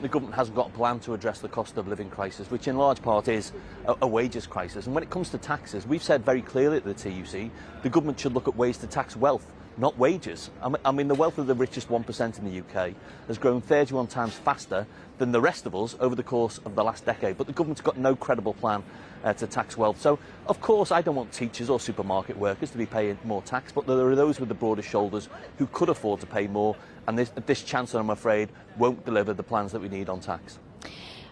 The government hasn't got a plan to address the cost of living crisis, which in large part is a wages crisis. And when it comes to taxes, we've said very clearly at the TUC, the government should look at ways to tax wealth, not wages. I mean, the wealth of the richest 1% in the UK has grown 31 times faster than the rest of us over the course of the last decade. But the government's got no credible plan to tax wealth. So, of course, I don't want teachers or supermarket workers to be paying more tax, but there are those with the broadest shoulders who could afford to pay more, and this Chancellor, I'm afraid, won't deliver the plans that we need on tax.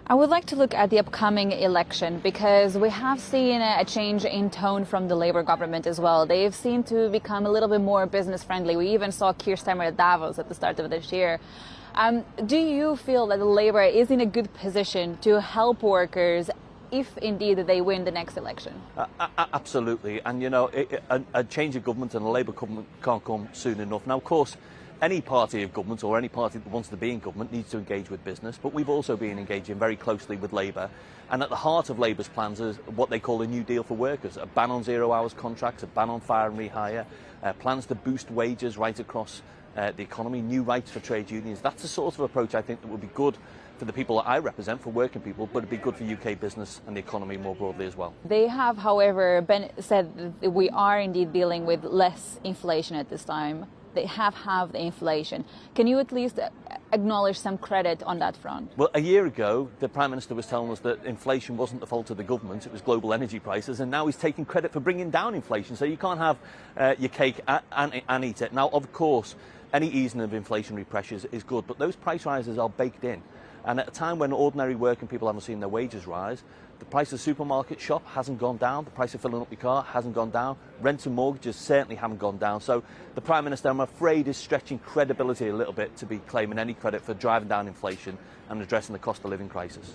I would like to look at the upcoming election, because we have seen a change in tone from the Labour government as well. They've seemed to become a little bit more business friendly. We even saw Keir Starmer at Davos at the start of this year. Do you feel that the Labour is in a good position to help workers if indeed they win the next election? Absolutely. And, you know, a change of government and a Labour government can't come soon enough. Now, of course, any party of government or any party that wants to be in government needs to engage with business, but we've also been engaging very closely with Labour. And at the heart of Labour's plans is what they call a New Deal for workers, a ban on 0 hours contracts, a ban on fire and rehire, plans to boost wages right across the economy, new rights for trade unions. That's the sort of approach I think that would be good for the people that I represent, for working people, but it'd be good for UK business and the economy more broadly as well. They have, however, said that we are indeed dealing with less inflation at this time. They have halved the inflation. Can you at least acknowledge some credit on that front? Well, a year ago, the Prime Minister was telling us that inflation wasn't the fault of the government, it was global energy prices, and now he's taking credit for bringing down inflation. So you can't have your cake and eat it. Now, of course, any easing of inflationary pressures is good, but those price rises are baked in. And at a time when ordinary working people haven't seen their wages rise, the price of supermarket shop hasn't gone down, the price of filling up your car hasn't gone down, rents and mortgages certainly haven't gone down. So the Prime Minister, I'm afraid, is stretching credibility a little bit to be claiming any credit for driving down inflation and addressing the cost of living crisis.